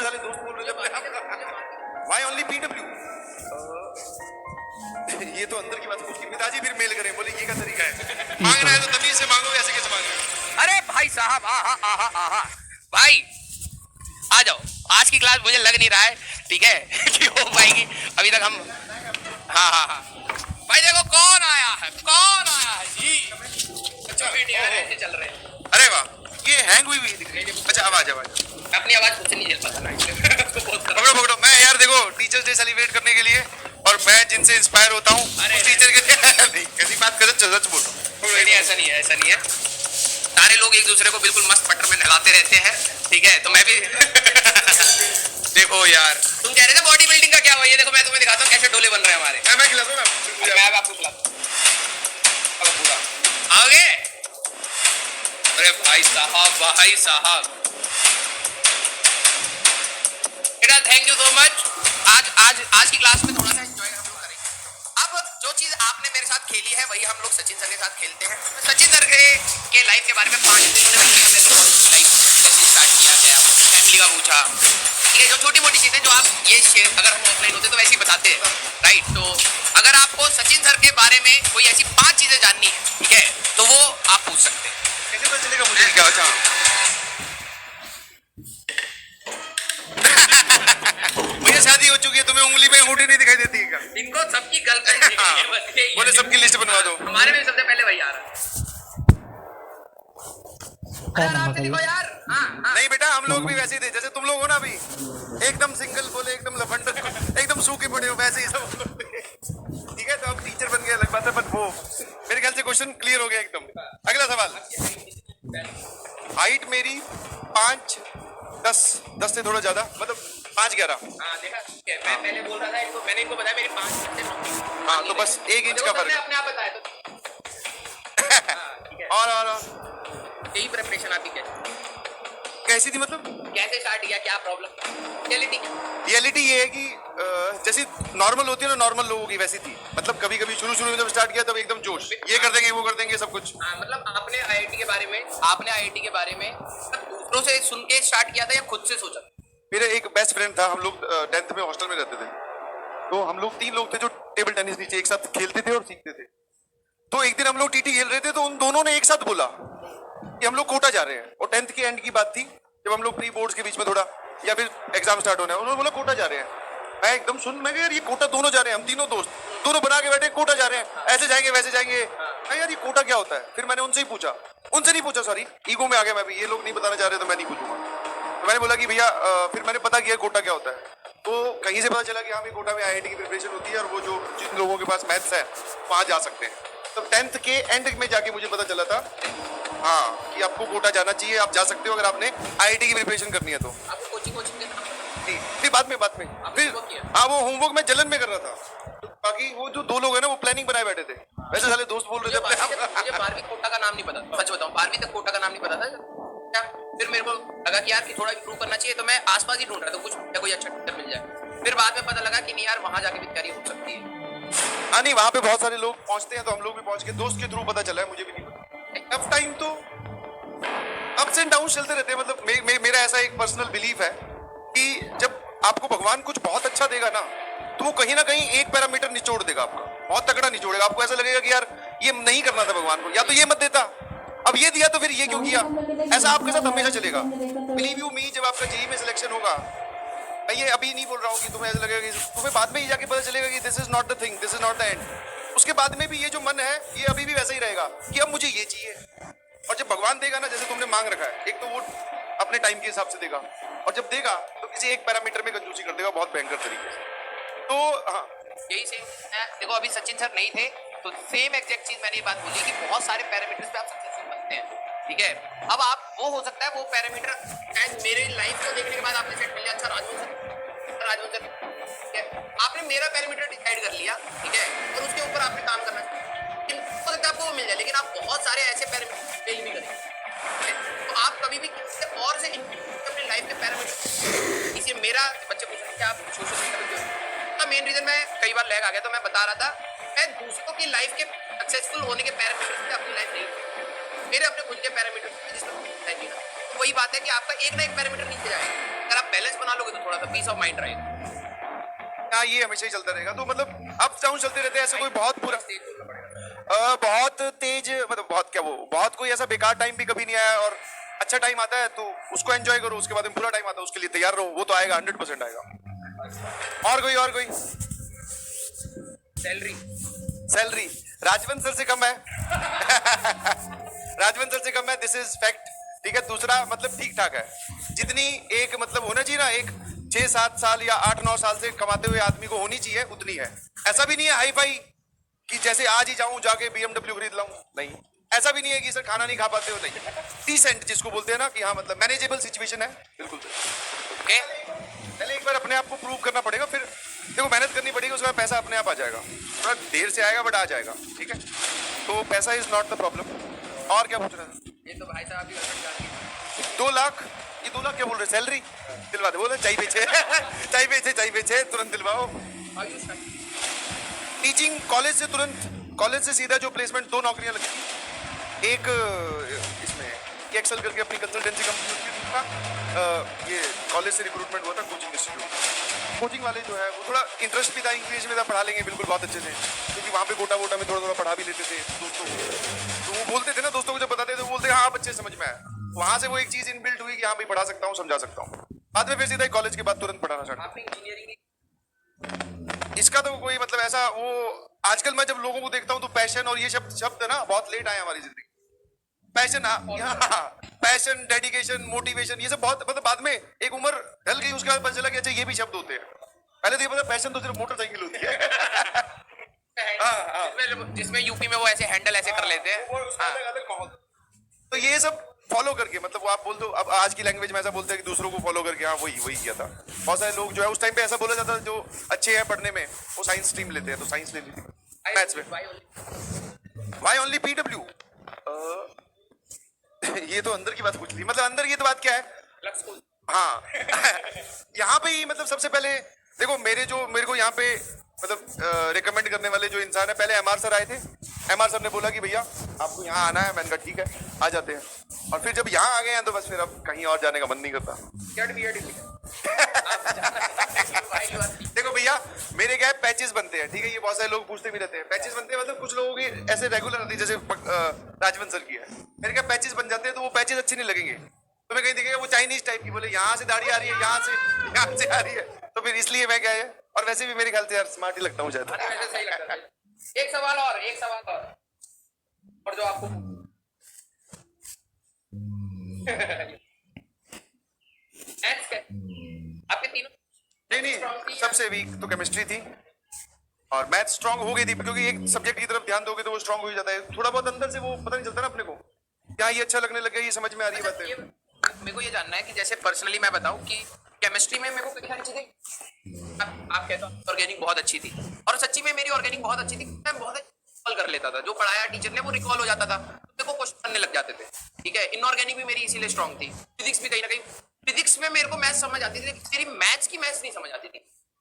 साले दोस्त बोल रहे थे व्हाई ओनली पीडब्ल्यू। ये तो अंदर की बात उसकी पिताजी फिर मेल करें बोले ये का तरीका है मांगना है तो तमीज से मांगो ऐसे कैसे मांगो। अरे भाई साहब आहा आहा आहा भाई आ जाओ। आज की क्लास मुझे लग नहीं रहा है ठीक है कि हो पाएगी अभी तक हम। हाँ हाँ हाँ भाई देखो कौन आया है जी। अच्छा ऐसे चल रहे हैं। अरे वाह ये हैंग हुई दिख रही है। अच्छा आवाज अपनी आवाज खुद से नहीं झेल पाता ना पकड़ो पकड़ो। मैं यार देखो टीचर्स डे सेलिब्रेट करने के लिए और मैं जिनसे इंस्पायर होता हूँ उस टीचर के नहीं कैसी बात कर सच बोल रहा हूँ। नहीं ऐसा नहीं है ऐसा नहीं है। सारे लोग एक दूसरे को बिल्कुल मस्त पट्टर में नहलाते रहते हैं ठीक है तो मैं भी देखो यार तुम कह रहे थे बॉडी बिल्डिंग का क्या हुआ ये देखो मैं तुम्हें दिखाता हूँ कैसे डोले बन रहे हैं हमारे। मैं खिलाता हूँ मैं आपको खिलाता हूँ पूरा आगे। अरे भाई साहब बेटा थैंक यू सो मच। आज की क्लास में थोड़ा सा एंजॉय हम लोग करेंगे। अब जो चीज आपने मेरे साथ खेली है वही हम लोग सचिन सर के साथ खेलते हैं। सचिन सर के लाइफ के बारे में 5 दिन में लाइफ कैसे स्टार्ट किया गया फैमिली का पूछा ठीक है। जो छोटी मोटी चीजें जो आप ये शेयर अगर हम ऑफलाइन होते तो वैसे ही बताते हैं राइट। तो अगर आपको सचिन सर के बारे में कोई ऐसी 5 चीजें जाननी है ठीक है तो वो आप पूछ सकते हैं। कैसे पता चलेगा मुझे क्या अच्छा मुझे शादी हो चुकी है तुम्हें उंगली में अंगूठी नहीं दिखाई देती है क्या? इनको सबकी गर्लफ्रेंड बोले सबकी लिस्ट बनवा दो। हमारे में सबसे पहले वही आ रहा है। यार नहीं बेटा हम लोग भी वैसे ही थे जैसे तुम लोग हो ना अभी एकदम सिंगल बोले एकदम लफंडर एकदम सूखे पड़े हो वैसे ही सब ठीक है। तो अब टीचर बन गया अलग बात है बट वो मेरे ख्याल से क्वेश्चन क्लियर हो गया एकदम। अगला सवाल हाइट मेरी 5'10" से थोड़ा ज्यादा मतलब 5'11". देखा मैं पहले बोल रहा था इनको मैंने इनको बताया मेरी 5 से 9 हाँ तो बस 1 इंच का फर्क अपने आप बताया तो और यही प्रिपरेशन आपकी कैसी थी मतलब कैसे स्टार्ट किया क्या प्रॉब्लम रियलिटी ये है कि जैसे नॉर्मल होती है ना नॉर्मल लोगों की वैसी थी। मतलब कभी कभी शुरू में जब स्टार्ट किया तब एकदम जोश ये कर देंगे वो कर देंगे सब कुछ। मतलब आपने आईआईटी के बारे में दूसरों से सुन के स्टार्ट किया था या खुद से सोचा? मेरा एक बेस्ट फ्रेंड था हम लोग 10th में हॉस्टल में रहते थे तो हम लोग 3 लोग थे जो टेबल टेनिस नीचे एक साथ खेलते थे और सीखते थे। तो एक दिन हम लोग टीटी खेल रहे थे तो उन दोनों ने एक साथ बोला कि हम लोग कोटा जा रहे हैं और 10th के एंड की बात थी जब हम लोग प्री बोर्ड्स के बीच में थोड़ा या फिर एग्जाम स्टार्ट होना है उन्होंने बोला कोटा जा रहे हैं। मैं एकदम सुन मैं यार ये कोटा दोनों जा रहे हैं हम तीनों दोस्त दोनों बना के बैठे कोटा जा रहे हैं ऐसे जाएंगे वैसे जाएंगे। यार ये कोटा क्या होता है? फिर मैंने उनसे नहीं पूछा सॉरी ईगो में आ गया मैं भी ये लोग नहीं बताना चाह रहे तो मैं नहीं पूछूंगा। तो मैंने बोला कि भैया फिर मैंने पता किया कोटा क्या होता है तो कहीं से पता चला कि हाँ भाई कोटा में आईआईटी की प्रिपरेशन होती है और वो जो जिन लोगों के पास मैथ्स है वहाँ जा सकते हैं। तो 10th के एंड में जाके मुझे पता चला था हाँ कि आपको कोटा जाना चाहिए आप जा सकते हो अगर आपने आईआईटी की प्रिपरेशन करनी है तो। आपको कोचिंग फिर बाद में फिर हाँ वो होमवर्क मैं जलन में कर रहा था। बाकी वो जो 2 लोग हैं ना वो प्लानिंग बनाए बैठे थे वैसे साले दोस्त बोल रहे थे अपने। मुझे 12वीं कोटा का नाम नहीं पता सच बताऊं 12वीं तक कोटा का नाम नहीं पता था क्या। फिर मेरे को लगा कि यार कि थोड़ा इंप्रूव करना चाहिए तो मैं आसपास ही ढूंढ रहा था कुछ कोई अच्छा टीचर मिल जाए। फिर बाद में पता लगा कि नहीं यार वहां जाके भी तैयारी हो सकती है। हाँ नहीं वहाँ पे बहुत सारे लोग पहुँचते हैं तो हम लोग भी पहुँच के दोस्त के थ्रू पता चला है मुझे भी नहीं पता। अब टाइम तो अप्स एंड डाउन चलते रहते हैं। मतलब मेरा ऐसा एक पर्सनल बिलीफ है कि जब आपको भगवान कुछ बहुत अच्छा देगा ना तो वो कहीं ना कहीं एक पैरामीटर निचोड़ देगा आपका बहुत तगड़ा निचोड़ेगा। आपको ऐसा लगेगा कि यार ये नहीं करना था भगवान को या तो ये मत देता अब ये दिया तो फिर ये क्यों किया। ऐसा आपके साथ हमेशा चलेगा। बिलीव यू मी जब आपका जेईई में सिलेक्शन होगा मैं ये अभी नहीं बोल रहा हूँ कि तुम्हें ऐसा लगेगा कि तुम्हें बाद में ही जाके पता चलेगा कि this is not the thing this is not the end. उसके बाद में भी ये जो मन है ये अभी भी वैसा ही रहेगा कि अब मुझे ये चाहिए। और जब भगवान देगा ना जैसे तुमने मांग रखा है एक तो वो अपने टाइम के हिसाब से देगा और जब देगा तो किसी एक पैरामीटर में कंजूसी कर देगा बहुत भयंकर तरीके से। तो हाँ यही सेम देखो अभी सचिन सर नहीं थे तो सेम एग्जैक्ट चीज मैंने ये बात बोली कि बहुत सारे पैरामीटर्स पे आप सक्सेसफुल बनते हैं ठीक है। अब आप वो हो सकता है वो पैरामीटर एज मेरे लाइफ को देखने के बाद आपने सेट कर लिया अच्छा राजू सर ठीक है आपने मेरा पैरामीटर डिसाइड कर लिया ठीक है और उसके ऊपर आपने काम करना चाहिए हो सकता है आपको वो मिल जाए लेकिन आप बहुत सारे ऐसे पैरामीटर फेल भी करेंगे। तो आप कभी भी किसी और से अपनी लाइफ के पैरामीटर इसे मेरा बच्चे पूछ रहे आप सोशल मीडिया का मेन रीजन मैं कई बार लैग आ गया तो मैं बता रहा था मैं दूसरों की लाइफ के सक्सेसफुल होने के पैरामीटर्स पे अपनी लाइफ नहीं मेरे अपने खुद के पैरामीटर्स जिसमें नहीं। तो वही बात है कि आपका एक ना एक पैरामीटर नीचे जाएगा अगर आप बैलेंस बना लोगे तो थोड़ा सा पीस ऑफ माइंड रहेगा। हाँ, ये हमेशा ही चलता रहेगा। तो मतलब अप डाउन चलते रहते हैं, ऐसे कोई बहुत पूरा तेज बोलना पड़ेगा। बहुत तेज, मतलब बहुत क्या, वो बहुत कोई ऐसा बेकार टाइम भी कभी नहीं आया। और अच्छा टाइम आता है तो उसको एंजॉय करो, उसके बाद में बुरा टाइम आता है उसके लिए तैयार रहो, वो तो आएगा, 100% आएगा। और कोई सैलरी सैलरी राजवंत सर से कम है। राजवंत सर से कम है, दिस इज फैक्ट। ठीक है। दूसरा मतलब ठीक ठाक है, जितनी एक मतलब होना चाहिए ना, एक 6-7 साल या 8-9 साल से कमाते हुए आदमी को होनी चाहिए, उतनी है। ऐसा भी नहीं है हाई फाई कि जैसे आज ही जाऊं जाके BMW खरीद लाऊं, नहीं। ऐसा भी नहीं है कि सर खाना नहीं खा पाते हो, नहीं। डिसेंट जिसको बोलते हैं ना, कि हाँ मतलब मैनेजेबल सिचुएशन है, बिल्कुल। ओके। पहले एक बार अपने आप को प्रूव करना पड़ेगा, फिर देखो मेहनत करनी पड़ेगी, उसके बाद पैसा अपने आप आ जाएगा। थोड़ा देर से आएगा बट आ जाएगा, ठीक है। तो पैसा इज नॉट द प्रॉब्लम। और क्या पूछ रहे थे? ये तो भाई साहब भी जान 2 लाख, ये 2 लाख क्या बोल रहे, सैलरी दिलवा दे, बोले चाहिए बेचे। चाहिए बेचे तुरंत दिलवाओ। टीचिंग कॉलेज से तुरंत, कॉलेज से सीधा जो प्लेसमेंट, 2 नौकरियां लगी थी। एक इसमें एक्सेल करके अपनी कंसल्टेंसी कंपनी थी, दूसरा ये कॉलेज से रिक्रूटमेंट हुआ था कोचिंग इंस्टीट्यूट। कोचिंग वाले जो है वो थोड़ा इंटरेस्ट भी था, इंग्लिश में था, पढ़ा लेंगे बिल्कुल बहुत अच्छे से, क्योंकि वहाँ पे गोटा वोटा में थोड़ा थोड़ा पढ़ा भी लेते थे दोस्तों को। तो वो बोलते थे ना, दोस्तों को जब बताते थे वो बोलते हाँ बच्चे समझ में आया। वहाँ से वो एक चीज इनबिल्ट हुई कि हाँ भाई पढ़ा सकता हूँ, समझा सकता हूँ। बाद में फिर सीधा कॉलेज के बाद तुरंत पढ़ाना स्टार्ट। आपने इंजीनियरिंग इसका तो कोई मतलब ऐसा, वो आजकल मैं जब लोगों को देखता हूँ तो पैशन और ये शब्द है ना, बहुत लेट आए हमारी जिंदगी। पैशन, पैशन, डेडिकेशन, मोटिवेशन, ये सब बहुत मतलब बाद में एक उम्र ढल गई, उसके बाद पता चला कि अच्छा ये भी शब्द होते हैं। पहले तो ये पता, पैशन तो सिर्फ मोटरसाइकिल होती है। जिसमें यूपी में वो ऐसे हैंडल ऐसे कर लेते हैं। वो उसका अलग माहौल। तो ये सब फॉलो करके, मतलब वो आप बोल दो, अब आज की लैंग्वेज में ऐसा बोलते हैं कि दूसरों को फॉलो करके, हाँ वही किया था। बहुत सारे लोग जो है उस टाइम पे ऐसा बोला जाता है, जो अच्छे हैं पढ़ने में वो साइंस स्ट्रीम लेते हैं, तो साइंस ले ली थी मैथ्स में। Why only PW? ये तो अंदर की बात पूछ ली, मतलब अंदर की तो बात क्या है। हाँ। यहाँ पे ही मतलब सबसे पहले देखो, मेरे को यहाँ पे मतलब रिकमेंड करने वाले जो इंसान है, पहले MR सर आए थे। MR सर ने बोला कि भैया आपको यहाँ आना है, मैंने कहा ठीक है आ जाते हैं। और फिर जब यहाँ आ गए हैं तो बस फिर अब कहीं और जाने का मन नहीं करता। देखो भैया, मेरे क्या है, पैचेस बनते हैं, ठीक है। ये बहुत सारे लोग पूछते भी रहते हैं, पैचेस बनते हैं मतलब कुछ लोगों की ऐसे रेगुलर आती है, जैसे राजवंत सर की है। मेरे क्या पैचेस बन जाते हैं, तो वो पैचेस अच्छे नहीं लगेंगे। तो मैं कहीं देखेगा वो चाइनीज टाइप की, बोले यहाँ से दाढ़ी आ रही है, यहाँ से आ रही है, तो फिर इसलिए मैं क्या है, और वैसे भी मेरे ख्याल से यार स्मार्ट ही लगता हूँ शायद। सही लगता है। एक सवाल और जो आपको आपके तीनों नहीं, सबसे वीक तो केमिस्ट्री थी, और मैथ स्ट्रांग हो गई थी, क्योंकि एक सब्जेक्ट की तरफ ध्यान दोगे तो वो स्ट्रांग हो ही जाता है। थोड़ा बहुत अंदर से वो पता नहीं चलता ना अपने को, क्या ये अच्छा लगने लग गया, ये समझ में आ रही है बातें। मेरे को ये जानना है कि जैसे पर्सनली मैं बताऊं कि केमिस्ट्री में मेरे को कई सारी चीजें आप कहते हो ऑर्गेनिक बहुत अच्छी थी, और सच्ची में मेरी ऑर्गेनिक बहुत अच्छी थी। मैं बहुत रिकॉल कर लेता था, जो पढ़ाया टीचर ने वो रिकॉल हो जाता था, तो देखो क्वेश्चन करने लग जाते थे। ठीक है। इनऑर्गेनिक भी मेरी इसीलिए स्ट्रांग थी। फिजिक्स भी कहीं ना कहीं, फिजिक्स में मेरे को मैथ्स समझ आती थी, लेकिन मेरी मैथ्स की मैथ्स नहीं समझ आती थी,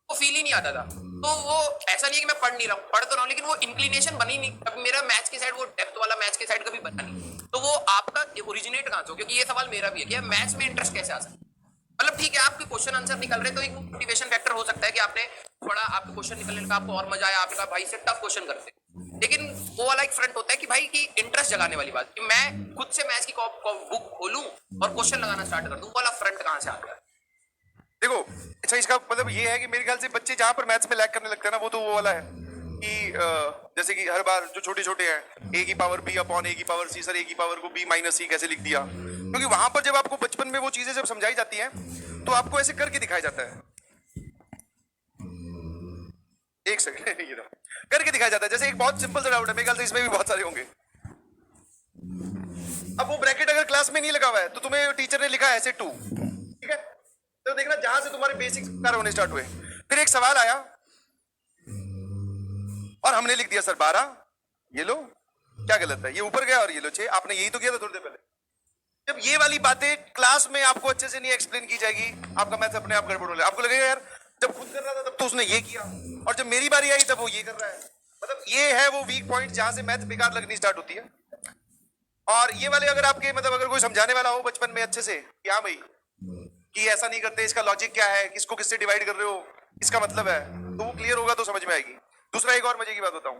वो फील ही नहीं आता था। तो वो ऐसा नहीं है कि मैं पढ़ नहीं रहा हूँ, पढ़ तो रहा हूँ, लेकिन वो इंक्लिनेशन बनी नहीं। अब मेरा मैथ्स की साइड, वो डेप्थ वाला मैथ्स की साइड कभी बना नहीं। तो वो आपका ओरिजिनेट कहाँ से हो? क्योंकि ये सवाल मेरा भी है कि मैथ्स में इंटरेस्ट कैसे आ सकता है। मतलब ठीक है, आपके क्वेश्चन आंसर निकल रहे, तो एक मोटिवेशन फैक्टर हो सकता है कि आपने थोड़ा, आपके क्वेश्चन निकलने का आपको और मजा आया, आपने कहा भाई से टफ क्वेश्चन करते। लेकिन वो वाला एक फ्रंट होता है कि भाई की इंटरेस्ट जगाने वाली बात, कि मैं खुद से मैथ्स की बुक खोलूं और क्वेश्चन लगाना स्टार्ट कर दूं, वाला फ्रंट कहां से आता है? देखो, अच्छा इसका मतलब ये है कि मेरे ख्याल से बच्चे जहां पर मैथ्स में लैग करने लगते हैं ना, वो तो वो वाला है कि जैसे कि हर बार जो छोटे छोटे हैं, a की पावर b अपॉन a की पावर c, सर a की पावर को b माइनस c कैसे लिख दिया। क्योंकि वहां पर जब आपको बचपन में वो चीजें जब समझाई जाती हैं, तो आपको ऐसे करके दिखाया जाता है। एक सेकंड, ये रहा, करके दिखाया जाता है। जैसे एक बहुत सिंपल सा डाउट है, मेरे ख्याल से इसमें भी बहुत सारे होंगे। अब वो ब्रैकेट अगर क्लास में नहीं लगा हुआ है, तो तुम्हें टीचर ने लिखा है ऐसे 2, ठीक है। तो देखना जहां से तुम्हारे बेसिक्स होने स्टार्ट हुए, फिर एक सवाल आया और हमने लिख दिया सर 12, ये लो क्या गलत है, ये ऊपर गया और ये लो 6, आपने यही तो किया था थोड़ी देर पहले। जब ये वाली बातें क्लास में आपको अच्छे से नहीं एक्सप्लेन की जाएगी, आपका मैथ अपने आप गड़बड़ हो जाएगा। आपको लगेगा यार जब खुद कर रहा था तब तो उसने ये किया, और जब मेरी बारी आई तब वो ये कर रहा है। मतलब ये है वो वीक पॉइंट जहां से मैथ बेकार लगनी स्टार्ट होती है। और ये वाले अगर आपके मतलब अगर कोई समझाने वाला हो बचपन में अच्छे से कि हाँ भाई कि ऐसा नहीं करते, इसका लॉजिक क्या है, किसको किससे डिवाइड कर रहे हो, इसका मतलब है, तो वो क्लियर होगा तो समझ में आएगी। दूसरा एक और मजे की बात बताऊं,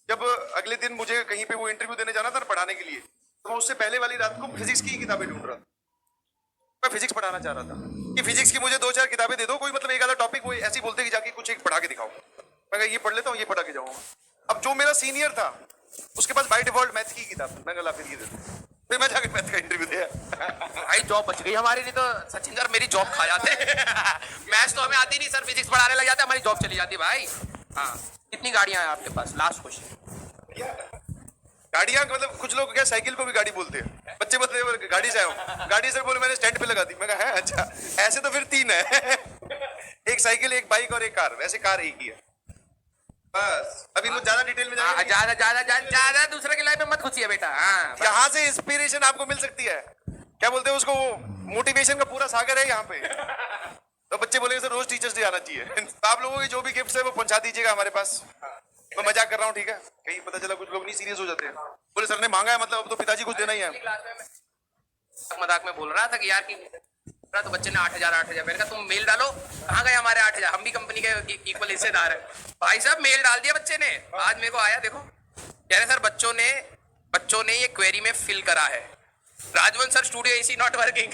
जब अगले दिन मुझे कहीं पे वो इंटरव्यू देने जाना था ना पढ़ाने के लिए, तो मैं उससे पहले वाली रात को फिजिक्स की किताबें ढूंढ रहा था। मैं फिजिक्स पढ़ाना चाह रहा था कि फिजिक्स की मुझे 2-4 किताबें दे दो, कोई मतलब एक आधा टॉपिक वो ऐसे ही बोलते कि जाके कुछ एक पढ़ा के दिखाओ। मैं कहा ये पढ़ लेता हूँ, ये पढ़ा के जाऊंगा। अब जो मेरा सीनियर था उसके पास बाय डिफॉल्ट मैथ की किताब थी, मैं कहा ला फिर ये दे दो। फिर मैं जाके मैथ का इंटरव्यू दिया। भाई जॉब बच गई हमारी, नहीं तो सचिन सर मेरी जॉब खा जाते। मैथ्स तो हमें आती नहीं सर, फिजिक्स पढ़ाने लग जाते, हमारी जॉब चली जाती भाई। हाँ, कितनी गाड़ियां हैं आपके पास? Last question. गाड़ियां मतलब कुछ लोग क्या साइकिल को भी गाड़ी बोलते हैं, बच्चे बोलते हैं गाड़ी से आया, गाड़ी से बोले मैंने स्टैंड पे लगा दी। मैं कहा है अच्छा, ऐसे तो फिर 3 है। एक साइकिल, एक बाइक और एक कार, वैसे कार एक ही है बस। अभी लोग ज्यादा डिटेल में जाएंगे, ज्यादा ज्यादा ज्यादा दूसरे की लाइफ में मत घुसिए बेटा। हाँ, यहाँ से इंस्पिरेशन आपको मिल सकती है, क्या बोलते हैं उसको, मोटिवेशन का पूरा सागर है यहाँ पे। तो बच्चे बोले सर रोज टीचर्स डे आना चाहिए। तो आप लोगों की जो भी गिफ्ट है वो पहुंचा दीजिएगा हमारे पास। मैं मजाक कर रहा हूँ, ठीक है, कहीं पता चला कुछ लोग नहीं सीरियस हो जाते हैं, बोले सर ने मांगा है मतलब अब तो पिताजी कुछ देना ही है। मजाक में बोल रहा था कि यार की तो बच्चे ने 8,000 मैंने कहा तुम मेल डालो, कहाँ गए हमारे 8,000, हम भी कंपनी के इक्वल हिस्सेदार है। भाई साहब मेल डाल दिया बच्चे ने, आज मेरे को आया, देखो कह रहे सर बच्चों ने ये क्वेरी में फिल करा है, राजवंश sir studio AC not working.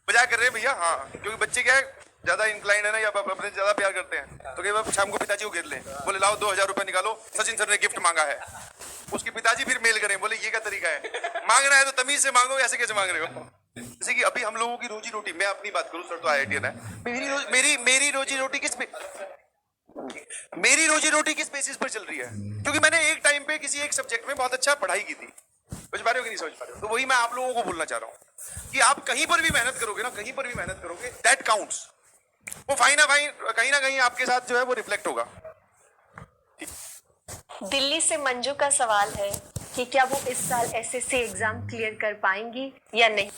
मजाक कर रहे हैं भैया, हाँ, क्योंकि बच्चे क्या है ज्यादा इंक्लाइंड है ना, या अपने ज्यादा प्यार करते हैं, तो कई बार शाम को पिताजी को घेर लें, बोले लाओ 2,000 रुपए निकालो, सचिन सर ने गिफ्ट मांगा है। उसके पिताजी फिर मेल करें, बोले ये क्या तरीका है, मांगना है तो तमीज से मांगो, ऐसे कैसे मांग रहे हो। जैसे कि अभी हम लोगों की रोजी रोटी, मैं अपनी बात करूं, सर तो IITian है, मेरी रोजी रोटी किस बेसिस पर चल रही है, क्योंकि मैंने एक टाइम पे किसी एक सब्जेक्ट में बहुत अच्छा पढ़ाई की थी। समझ पा रहे हो कि नहीं समझ पा रहे हो? तो वही मैं आप लोगों को बोलना चाह रहा हूँ कि आप कहीं पर भी मेहनत करोगे ना, कहीं पर भी मेहनत करोगे, दैट काउंट्स। वो फाइन ना फाइन कहीं ना कहीं आपके साथ जो है वो रिफ्लेक्ट होगा। दिल्ली से मंजू का सवाल है कि क्या वो इस साल SSC एग्जाम क्लियर कर पाएंगी या नहीं।